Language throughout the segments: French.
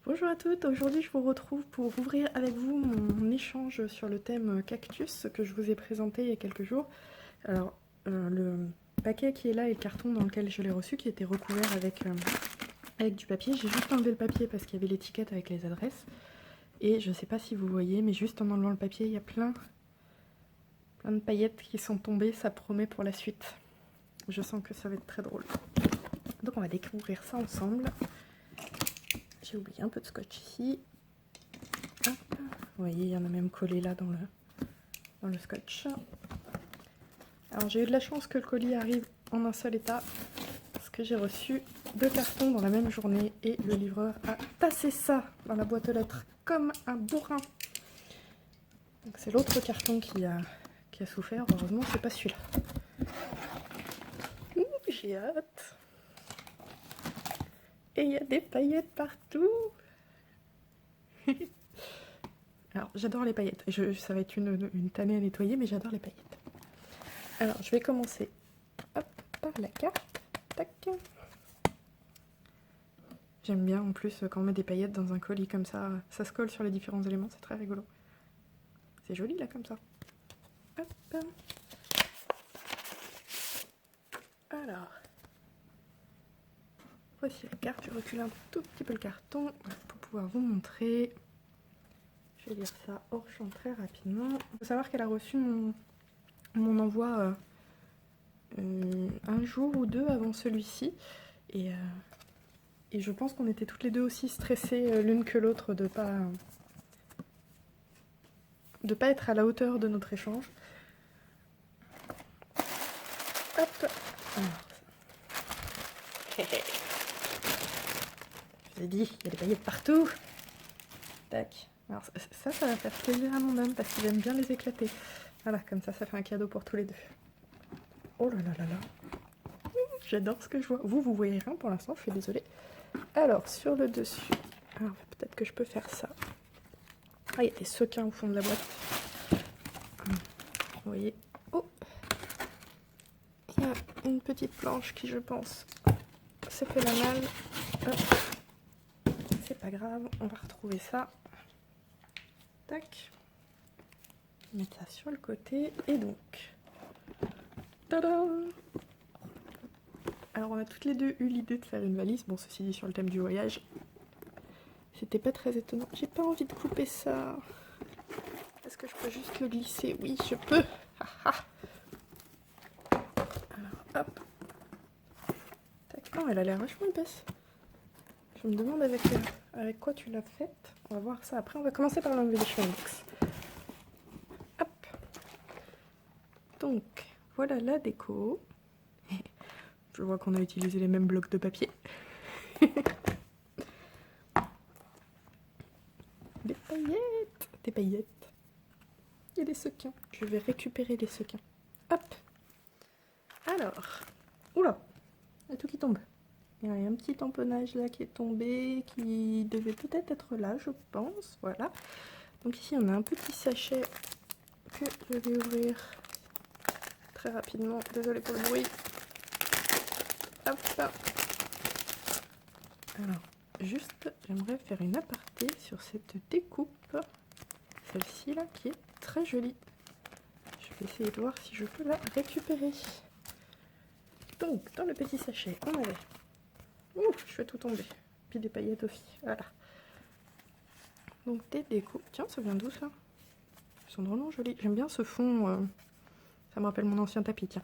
Bonjour à toutes, aujourd'hui je vous retrouve pour ouvrir avec vous mon échange sur le thème cactus que je vous ai présenté il y a quelques jours. Alors le paquet qui est là et le carton dans lequel je l'ai reçu qui était recouvert avec du papier, j'ai juste enlevé le papier parce qu'il y avait l'étiquette avec les adresses. Et je ne sais pas si vous voyez, mais juste en enlevant le papier, il y a plein de paillettes qui sont tombées, ça promet pour la suite. Je sens que ça va être très drôle. Donc on va découvrir ça ensemble. J'ai oublié un peu de scotch ici. Hop. Vous voyez, il y en a même collé là dans le scotch. Alors j'ai eu de la chance que le colis arrive en un seul état, parce que j'ai reçu 2 cartons dans la même journée et le livreur a tassé ça dans la boîte aux lettres comme un bourrin. Donc c'est l'autre carton qui a souffert, heureusement c'est pas celui-là. J'ai hâte. Et il y a des paillettes partout. Alors j'adore les paillettes, ça va être une tannée à nettoyer, mais j'adore les paillettes. Alors je vais commencer hop, par la carte. Tac. J'aime bien en plus quand on met des paillettes dans un colis comme ça se colle sur les différents éléments, c'est très rigolo. C'est joli là comme ça. Hop. Alors, voici la carte, je recule un tout petit peu le carton pour pouvoir vous montrer. Je vais lire ça hors champ très rapidement. Il faut savoir qu'elle a reçu mon envoi un jour ou deux avant celui-ci. Et je pense qu'on était toutes les deux aussi stressées l'une que l'autre de pas être à la hauteur de notre échange. Hop. Alors, je vous ai dit, il y a des paillettes partout. Tac. Alors ça va faire plaisir à mon homme parce qu'il aime bien les éclater. Voilà, comme ça fait un cadeau pour tous les deux. Oh là là là là. J'adore ce que je vois. Vous voyez rien pour l'instant, je suis désolée. Alors, sur le dessus, alors peut-être que je peux faire ça. Ah, il y a des sequins au fond de la boîte. Vous voyez. Oh, il y a une petite planche qui, je pense, s'est fait la malle. Hop. C'est pas grave, on va retrouver ça. Tac. Mettre ça sur le côté. Et donc, tada! Alors on a toutes les deux eu l'idée de faire une valise. Bon, ceci dit, sur le thème du voyage, c'était pas très étonnant. J'ai pas envie de couper ça. Est-ce que je peux juste le glisser? Oui, je peux. Alors, hop. Tac. Oh, elle a l'air vachement épaisse. Je me demande avec quoi tu l'as faite. On va voir ça après. On va commencer par l'enlever des box. Hop. Donc, voilà la déco. Je vois qu'on a utilisé les mêmes blocs de papier. Des paillettes. Des paillettes. Et des sequins. Je vais récupérer les sequins. Hop. Alors. Oula. Il y a tout qui tombe. Il y a un petit tamponnage là qui est tombé, qui devait peut-être être là, je pense. Voilà. Donc ici, on a un petit sachet que je vais ouvrir très rapidement. Désolée pour le bruit. Hop. Alors, juste, j'aimerais faire une aparté sur cette découpe. Celle-ci là, qui est très jolie. Je vais essayer de voir si je peux la récupérer. Donc, dans le petit sachet, on avait... Ouh, je fais tout tomber. Puis des paillettes aussi, voilà. Donc des découpes. Tiens, ça vient d'où ça? Ils sont vraiment jolis. J'aime bien ce fond. Ça me rappelle mon ancien tapis, tiens.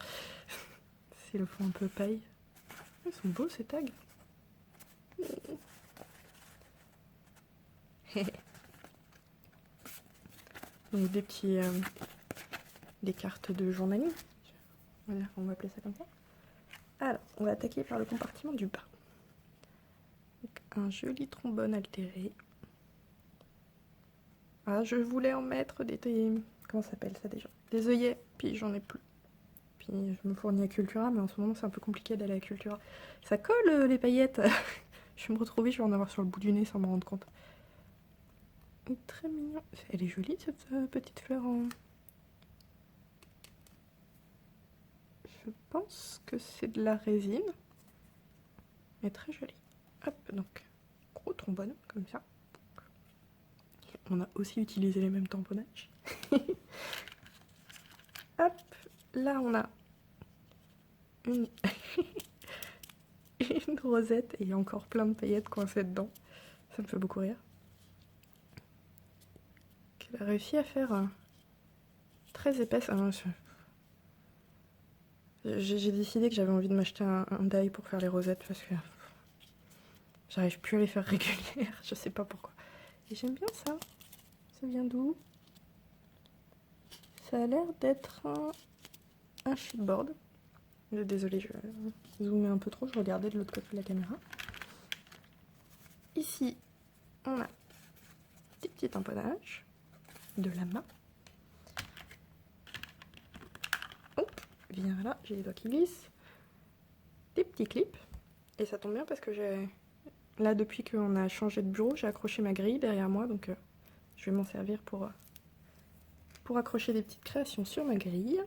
C'est le fond un peu paille. Ils sont beaux ces tags. Donc des petits... des cartes de journaling. On va appeler ça comme ça. Alors, on va attaquer par le compartiment du bas. Donc, un joli trombone altéré. Ah, je voulais en mettre des comment ça s'appelle ça déjà? Des œillets, puis j'en ai plus. Puis je me fournis à Cultura, mais en ce moment c'est un peu compliqué d'aller à Cultura. Ça colle les paillettes. Je vais me retrouver, je vais en avoir sur le bout du nez sans m'en rendre compte. Très mignon. Elle est jolie cette petite fleur en... Je pense que c'est de la résine. Elle est très jolie. Hop, donc, gros trombone. tamponne, comme ça. On a aussi utilisé les mêmes tamponnages. Hop, là on a une, une rosette et il y a encore plein de paillettes coincées dedans. Ça me fait beaucoup rire. Elle a réussi à faire très épaisse. J'ai décidé que j'avais envie de m'acheter un die pour faire les rosettes parce que j'arrive plus à les faire régulières. Je sais pas pourquoi. Et j'aime bien ça. Ça vient d'où? Ça a l'air d'être un chipboard. Désolée, je zoomais un peu trop, je regardais de l'autre côté de la caméra. Ici, on a des petits tamponnages, de la main. Hop, viens là, j'ai les doigts qui glissent. Des petits clips. Et ça tombe bien parce que là, depuis qu'on a changé de bureau, j'ai accroché ma grille derrière moi, donc je vais m'en servir pour accrocher des petites créations sur ma grille.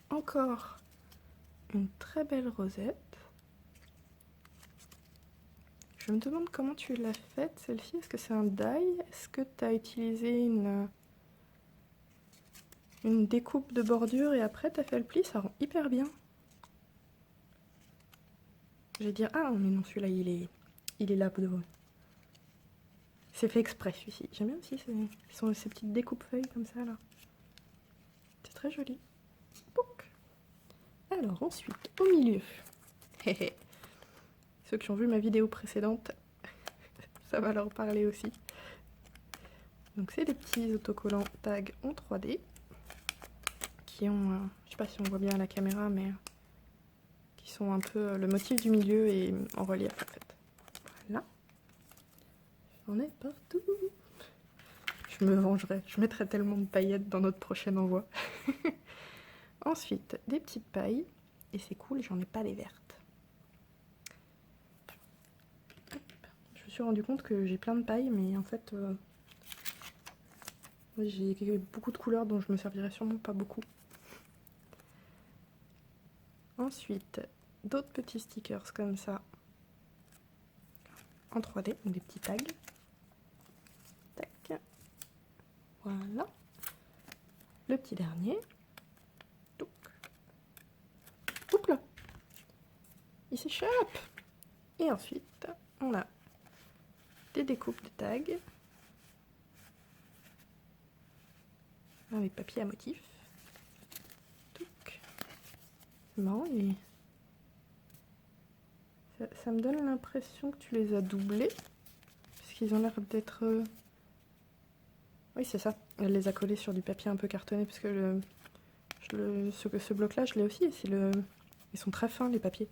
Encore une très belle rosette. Je me demande comment tu l'as faite, celle-ci. Est-ce que c'est un die? Est-ce que tu as utilisé une découpe de bordure et après tu as fait le pli? Ça rend hyper bien. Je vais dire, ah mais non, celui-là, il est là. C'est fait exprès, celui-ci. J'aime bien aussi ces petites découpes feuilles comme ça, là. C'est très joli. Pouc. Alors, ensuite, au milieu. Ceux qui ont vu ma vidéo précédente, ça va leur parler aussi. Donc, c'est des petits autocollants tags en 3D qui ont, je sais pas si on voit bien à la caméra, mais qui sont un peu le motif du milieu et en relief en fait. Voilà. J'en ai partout. Je me vengerai. Je mettrai tellement de paillettes dans notre prochain envoi. Ensuite, des petites pailles. Et c'est cool, j'en ai pas les vertes. Je me suis rendu compte que j'ai plein de pailles, mais en fait, j'ai beaucoup de couleurs dont je me servirai sûrement pas beaucoup. Ensuite, d'autres petits stickers comme ça, en 3D, donc des petits tags. Tac. Voilà. Le petit dernier. Oups là. Il s'échappe. Et ensuite, on a des découpes de tags avec papier à motif. C'est marrant, ça me donne l'impression que tu les as doublés, parce qu'ils ont l'air d'être... Oui, c'est ça. Elle les a collés sur du papier un peu cartonné, parce que ce bloc-là, je l'ai aussi. Ils sont très fins, les papiers.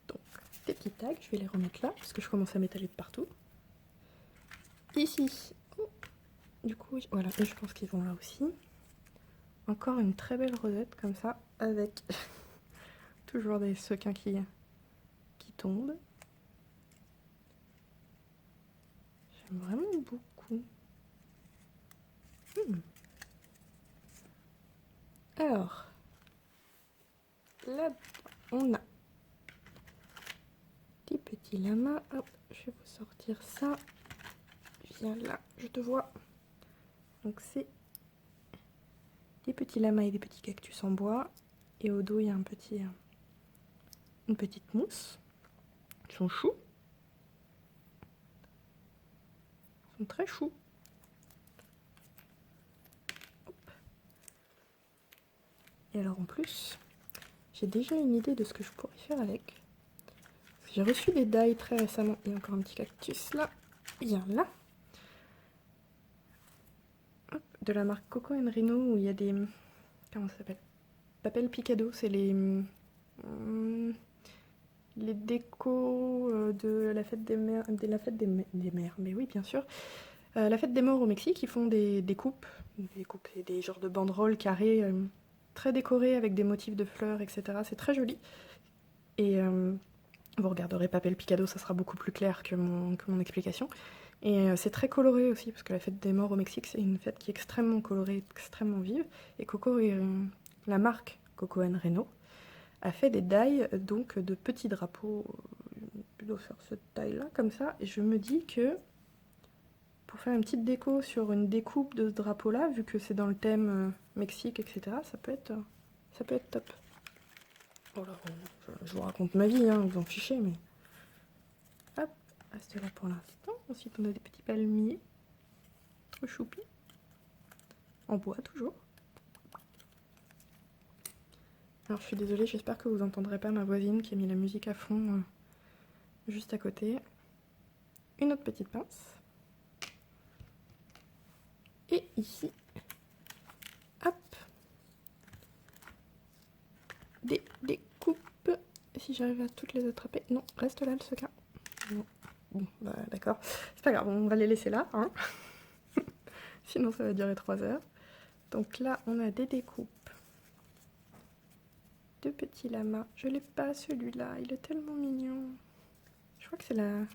Donc, des petits tags, je vais les remettre là, parce que je commence à m'étaler de partout. Ici. Oh. Du coup, voilà, et je pense qu'ils vont là aussi. Encore une très belle rosette, comme ça, avec toujours des sequins qui tombent. J'aime vraiment beaucoup. Alors, là, on a des petits lamas. Hop, je vais vous sortir ça. Viens là, je te vois. Donc c'est des petits lamas et des petits cactus en bois. Et au dos, il y a une petite mousse. Ils sont choux. Ils sont très choux. Hop. Et alors en plus, j'ai déjà une idée de ce que je pourrais faire avec. J'ai reçu des die très récemment. Il y a encore un petit cactus là. Viens là. Hop, de la marque Coco & Reno où il y a des... Comment ça s'appelle? Papel Picado, c'est les décos de la fête des mers, mais oui bien sûr, la fête des morts au Mexique. Ils font des coupes, et des genres de banderoles carrées très décorées avec des motifs de fleurs, etc. C'est très joli. Et vous regarderez Papel Picado, ça sera beaucoup plus clair que mon explication. Et c'est très coloré aussi, parce que la fête des morts au Mexique, c'est une fête qui est extrêmement colorée, extrêmement vive. Et la marque Coco & Reno a fait des die donc de petits drapeaux doit faire cette taille-là, comme ça. Et je me dis que pour faire une petite déco sur une découpe de ce drapeau-là, vu que c'est dans le thème Mexique, etc., ça peut être top. Voilà, je vous raconte ma vie, hein, vous en fichez, mais... Hop, reste là pour l'instant. Ensuite, on a des petits palmiers. Trop choupis. En bois, toujours. Alors, je suis désolée, j'espère que vous n'entendrez pas ma voisine qui a mis la musique à fond juste à côté. Une autre petite pince. Et ici, hop, des découpes. Si j'arrive à toutes les attraper. Non, reste là le sequin. Bon, bah d'accord. C'est pas grave, on va les laisser là, hein. Sinon ça va durer 3 heures. Donc là, on a des découpes. De petits lamas. Je l'ai pas celui-là, il est tellement mignon. Je crois que c'est la...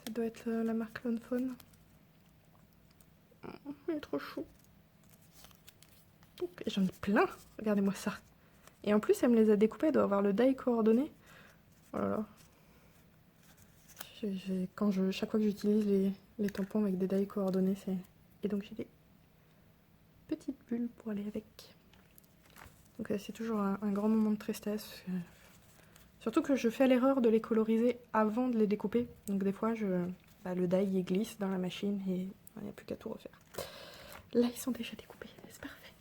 Ça doit être la marque Lone Fawn. Oh, il est trop chou. Et j'en ai plein, regardez-moi ça. Et en plus, elle me les a découpés, elle doit avoir le die coordonné. Oh là là. Chaque fois que j'utilise les tampons avec des die coordonnées, c'est... Et donc j'ai des petites bulles pour aller avec. Donc c'est toujours un grand moment de tristesse. Surtout que je fais l'erreur de les coloriser avant de les découper. Donc des fois, le die il glisse dans la machine et il n'y a plus qu'à tout refaire. Là, ils sont déjà découpés, c'est parfait.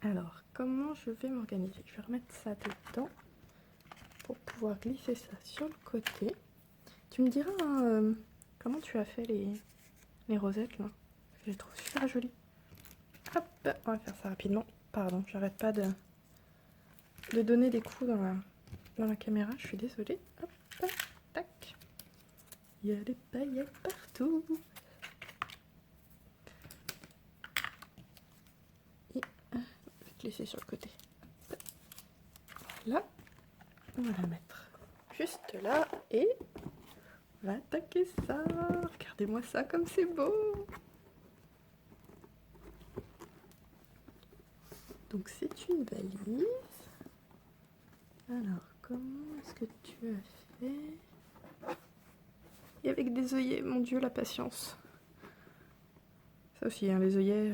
Alors, comment je vais m'organiser? Je vais remettre ça dedans pour pouvoir glisser ça sur le côté. Tu me diras comment tu as fait les rosettes là? Je les trouve super jolies. Hop, on va faire ça rapidement. Pardon, j'arrête pas de donner des coups dans la caméra, je suis désolée. Hop, tac. Il y a des paillettes partout. Et je vais glisser sur le côté. Voilà. On va la mettre juste là et on va attaquer ça. Regardez-moi ça comme c'est beau. Donc c'est une valise. Alors, comment est-ce que tu as fait? Et avec des œillets, mon Dieu, la patience. Ça aussi, hein, les œillets,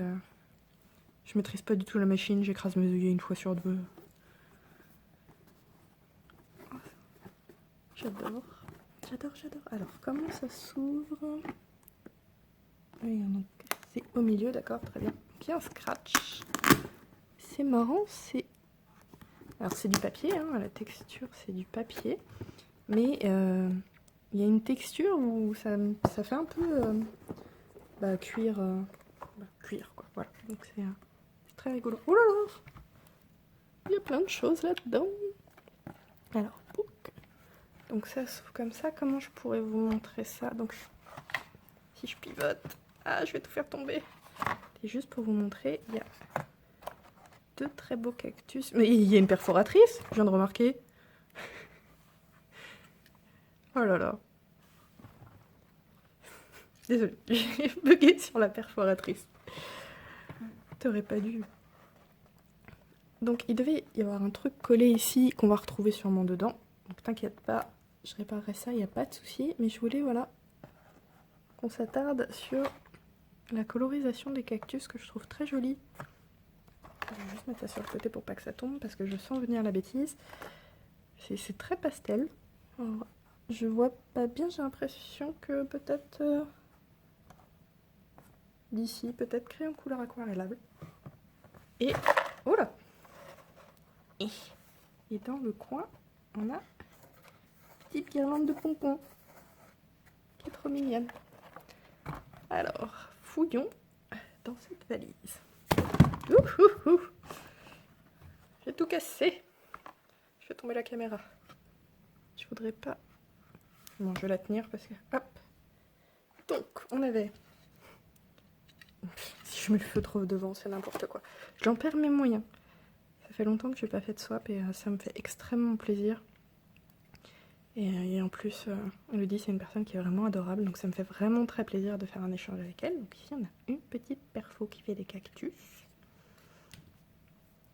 je maîtrise pas du tout la machine, j'écrase mes œillets une fois sur deux. J'adore, j'adore, j'adore. Alors, comment ça s'ouvre? Oui, donc c'est au milieu, d'accord, très bien. Donc il y a un scratch. C'est marrant, c'est... Alors c'est du papier, hein, la texture c'est du papier. Mais il y a une texture où ça fait un peu cuir, cuir quoi, voilà. Donc c'est très rigolo. Oh là là! Il y a plein de choses là-dedans. Alors, donc ça s'ouvre comme ça. Comment je pourrais vous montrer ça? Donc si je pivote, je vais tout faire tomber. Et juste pour vous montrer, il y a deux très beaux cactus. Mais il y a une perforatrice, je viens de remarquer. Oh là là. Désolée, j'ai bugué sur la perforatrice. T'aurais pas dû. Donc il devait y avoir un truc collé ici qu'on va retrouver sûrement dedans. Donc t'inquiète pas, je réparerai ça, il n'y a pas de souci. Mais je voulais, voilà, qu'on s'attarde sur la colorisation des cactus que je trouve très jolie. Je vais juste mettre ça sur le côté pour pas que ça tombe parce que je sens venir la bêtise. C'est très pastel. Alors, je vois pas bien, j'ai l'impression que peut-être d'ici, peut-être crayon couleur aquarellable. Et, oh là! Et dans le coin, on a une petite guirlande de pompons qui est trop mignonne. Alors, fouillons dans cette valise. Ouh. J'ai tout cassé. Je fais tomber la caméra. Je voudrais pas... Bon, je vais la tenir parce que... Hop. Donc, on avait... Si je mets le feu trop devant, c'est n'importe quoi. J'en perds mes moyens. Ça fait longtemps que je n'ai pas fait de swap et ça me fait extrêmement plaisir. Et en plus, Elodie, c'est une personne qui est vraiment adorable, donc ça me fait vraiment très plaisir de faire un échange avec elle. Donc ici, on a une petite perfo qui fait des cactus.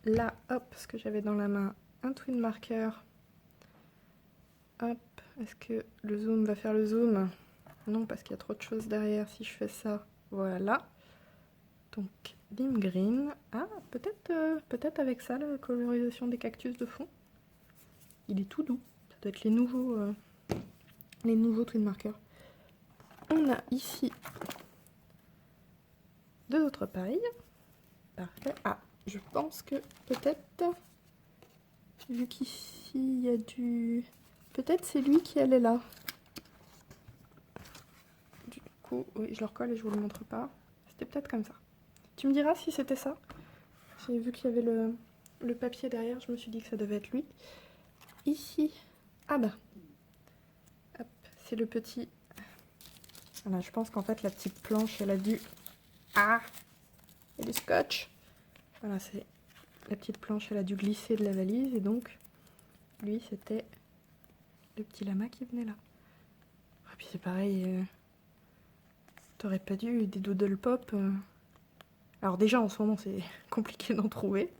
Là, hop, ce que j'avais dans la main, un twin marker. Hop, Est-ce que le zoom va faire le zoom? Non, parce qu'il y a trop de choses derrière si je fais ça. Voilà. Donc, lime green. Ah, peut-être avec ça, la colorisation des cactus de fond. Il est tout doux. Ça doit être les nouveaux twin markers. On a ici 2 autres pailles. Parfait. Ah, je pense que peut-être, vu qu'ici il y a du... Peut-être c'est lui qui allait là. Du coup, oui, je le recolle et je vous le montre pas. C'était peut-être comme ça. Tu me diras si c'était ça. J'ai vu qu'il y avait le papier derrière, je me suis dit que ça devait être lui. Ici, ah bah, hop, c'est le petit... Voilà, je pense qu'en fait la petite planche, elle a dû... Ah, il y a du scotch. Voilà, c'est la petite planche, elle a dû glisser de la valise et donc, lui, c'était le petit lama qui venait là. Et puis c'est pareil, t'aurais pas dû des doodle pop. Alors déjà, en ce moment, c'est compliqué d'en trouver.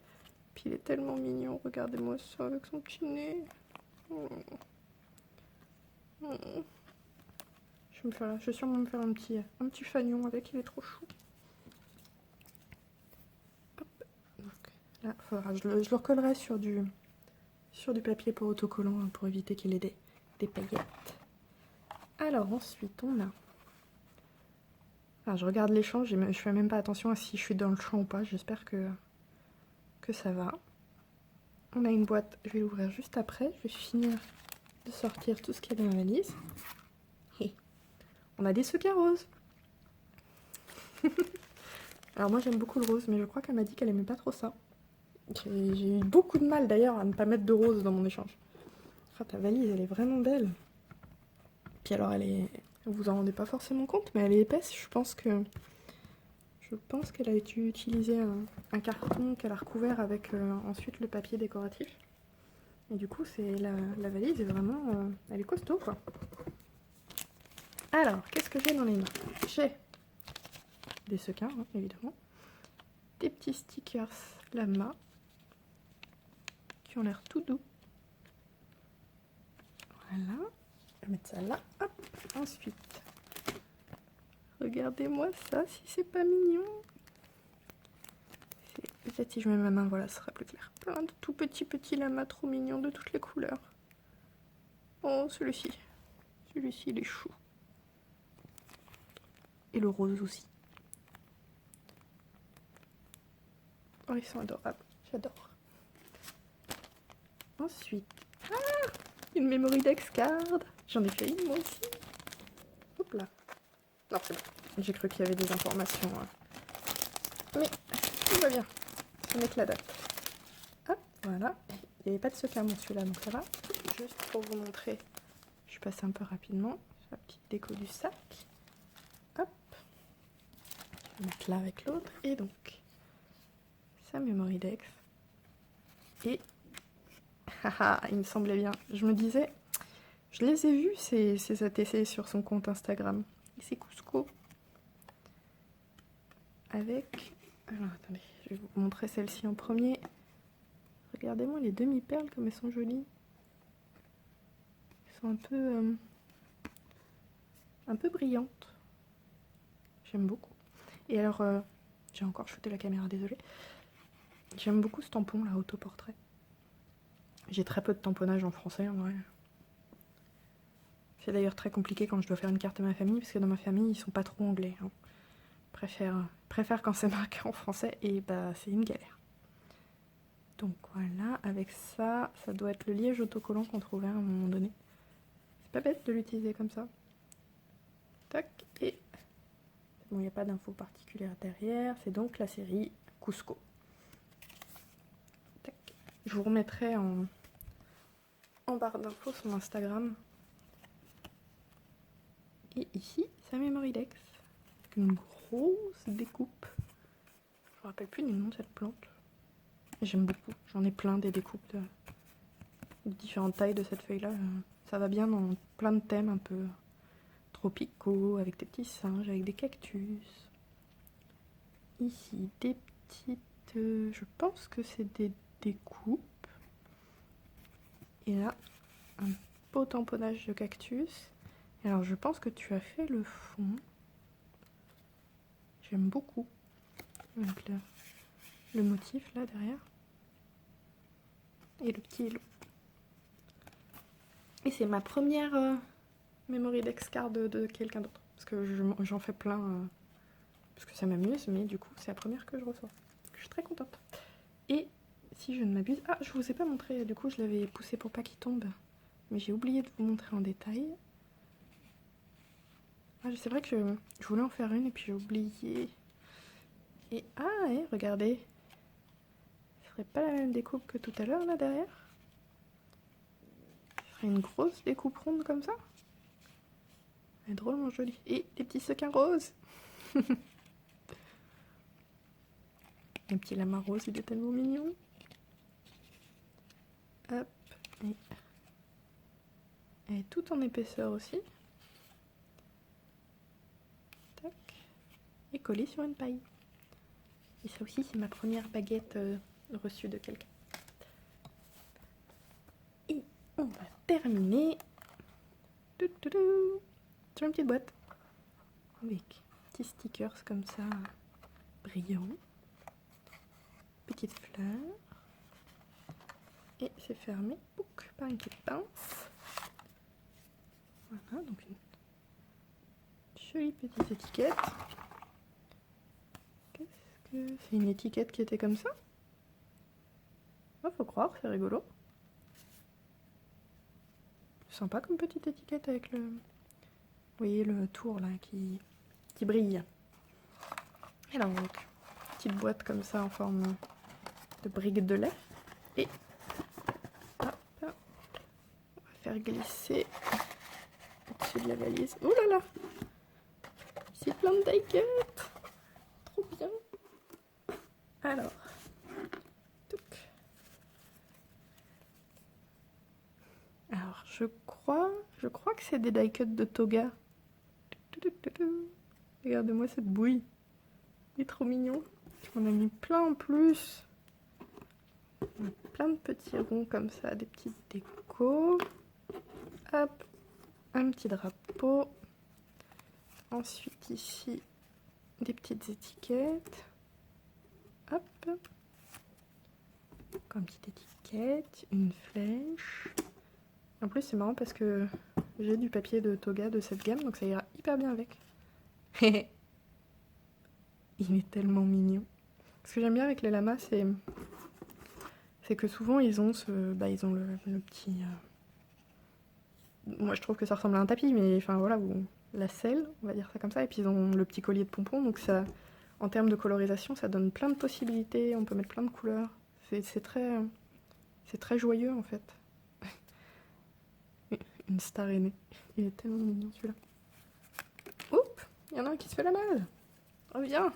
Puis il est tellement mignon, regardez-moi ça avec son petit nez. Oh. Oh. Je vais sûrement me faire un petit fanion avec, il est trop chou. Hop. Donc, là, faudra, je le recollerai sur du papier pour autocollant hein, pour éviter qu'il ait des paillettes. Alors ensuite, on a... Enfin, je regarde les champs, je fais même pas attention à si je suis dans le champ ou pas, j'espère que ça va. On a une boîte, je vais l'ouvrir juste après, je vais finir de sortir tout ce qu'il y a dans la valise. Et on a des sequins roses. Alors moi j'aime beaucoup le rose, mais je crois qu'elle m'a dit qu'elle aimait pas trop ça. J'ai eu beaucoup de mal d'ailleurs à ne pas mettre de rose dans mon échange. Enfin, ta valise elle est vraiment belle. Puis alors vous vous en rendez pas forcément compte, mais elle est épaisse. Je pense qu'elle a utilisé un carton qu'elle a recouvert avec ensuite le papier décoratif. Et du coup la valise est vraiment, elle est costaud quoi. Alors, qu'est-ce que j'ai dans les mains? J'ai des sequins, hein, évidemment. Des petits stickers Lama qui ont l'air tout doux. Voilà. Je vais mettre ça là. Hop. Ensuite, regardez-moi ça, si c'est pas mignon. Peut-être si je mets ma main, voilà, ce sera plus clair. Plein de tout petits lamas trop mignons de toutes les couleurs. Oh, celui-ci. Celui-ci, il est chou. Et le rose aussi. Oh, ils sont adorables. J'adore. Ensuite, une memory dex card. J'en ai fait une moi aussi. Hop là. Non, c'est bon. J'ai cru qu'il y avait des informations. Mais tout va bien. Je vais mettre la date. Hop, voilà. Il n'y avait pas de sequin bon celui-là, donc ça va. Juste pour vous montrer, je suis passée un peu rapidement. La petite déco du sac. Hop. Je vais mettre là avec l'autre. Et donc, sa memory dex. Et haha, il me semblait bien. Je me disais, je les ai vus ces ATC sur son compte Instagram. Et c'est Cusco. Avec... Alors attendez, je vais vous montrer celle-ci en premier. Regardez-moi les demi-perles comme elles sont jolies. Elles sont un peu brillantes. J'aime beaucoup. Et alors, j'ai encore shooté la caméra, désolée. J'aime beaucoup ce tampon là, autoportrait. J'ai très peu de tamponnage en français en vrai. C'est d'ailleurs très compliqué quand je dois faire une carte à ma famille, parce que dans ma famille, ils sont pas trop anglais. Hein. Préfère quand c'est marqué en français, et bah c'est une galère. Donc voilà, avec ça, ça doit être le liège autocollant qu'on trouvait à un moment donné. C'est pas bête de l'utiliser comme ça. Tac, et... Bon, il n'y a pas d'infos particulières derrière, c'est donc la série Cusco. Tac. Je vous remettrai en barre d'infos son Instagram. Et ici, sa memory dex. Avec une grosse découpe. Je me rappelle plus du nom de cette plante. J'aime beaucoup. J'en ai plein des découpes de différentes tailles de cette feuille-là. Ça va bien dans plein de thèmes un peu tropicaux, avec des petits singes, avec des cactus. Ici, des petites... je pense que c'est des découpes. Et là, un beau tamponnage de cactus. Alors je pense que tu as fait le fond. J'aime beaucoup. Donc le motif là derrière. Et le petit hello. Et c'est ma première memory dex card de quelqu'un d'autre. Parce que j'en fais plein. Parce que ça m'amuse, mais du coup c'est la première que je reçois. Je suis très contente. Et si je ne m'abuse... Ah, je vous ai pas montré, du coup je l'avais poussé pour pas qu'il tombe. Mais j'ai oublié de vous montrer en détail. Ah, c'est vrai que je voulais en faire une et puis j'ai oublié. Et ah, ouais, regardez. Ce serait pas la même découpe que tout à l'heure là derrière? Ce serait une grosse découpe ronde comme ça? Elle est drôlement jolie. Et des petits sequins roses. Un petit lama rose, il est tellement mignon. Hop. Et elle est toute en épaisseur aussi. Tac. Et collée sur une paille. Et ça aussi, c'est ma première baguette reçue de quelqu'un. Et on va terminer sur une petite boîte. Avec petits stickers comme ça, brillants. Petite fleur. Et c'est fermé par une petite pince. Voilà, donc une jolie petite étiquette. Qu'est-ce que... C'est une étiquette qui était comme ça? Oh, faut croire, c'est rigolo. Sympa comme petite étiquette avec le... Vous voyez le tour là qui brille. Alors donc, petite boîte comme ça en forme de brique de lait. Et hop, on va faire glisser au-dessus de la valise. Oh là là! Ici plein de die-cuts! Trop bien! Alors, touc. Alors je crois que c'est des die-cuts de Toga. Regardez-moi cette bouille. Il est trop mignon. On a mis plein en plus. On a plein de petits ronds comme ça, des petites décos. Hop, un petit drapeau. Ensuite ici, des petites étiquettes. Hop. Encore une petite étiquette, une flèche. En plus c'est marrant parce que j'ai du papier de Toga de cette gamme, donc ça ira hyper bien avec. Il est tellement mignon. Ce que j'aime bien avec les lamas, c'est que souvent ils ont ils ont le petit... Moi je trouve que ça ressemble à un tapis, mais enfin voilà, ou la selle, on va dire ça comme ça, et puis ils ont le petit collier de pompons, donc ça, en termes de colorisation, ça donne plein de possibilités, on peut mettre plein de couleurs. C'est très joyeux en fait. Une star aînée. Il est tellement mignon celui-là. Oups, il y en a un qui se fait la malle. Reviens.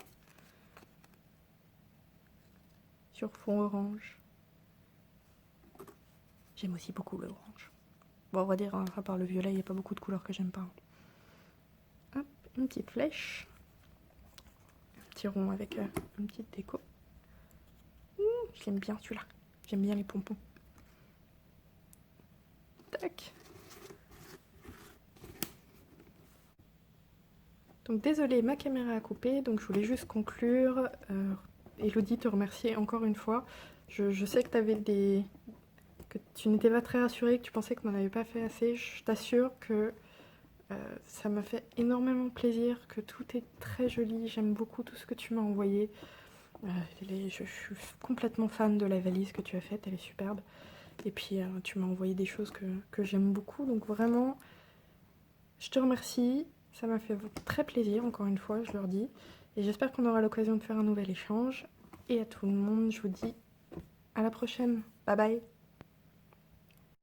Sur fond orange. J'aime aussi beaucoup le orange. Bon, on va dire, hein, à part le violet, il n'y a pas beaucoup de couleurs que j'aime pas. Hop, une petite flèche. Un petit rond avec une petite déco. Je l'aime bien celui-là. J'aime bien les pompons. Tac. Donc désolée, ma caméra a coupé, donc je voulais juste conclure. Elodie, te remercier encore une fois. Je sais que que tu n'étais pas très rassurée, que tu pensais qu'on n'en avait pas fait assez. Je t'assure que ça m'a fait énormément plaisir, que tout est très joli. J'aime beaucoup tout ce que tu m'as envoyé. Je suis complètement fan de la valise que tu as faite, elle est superbe. Et puis tu m'as envoyé des choses que j'aime beaucoup, donc vraiment, je te remercie. Ça m'a fait très plaisir, encore une fois, je leur dis. Et j'espère qu'on aura l'occasion de faire un nouvel échange. Et à tout le monde, je vous dis à la prochaine. Bye bye.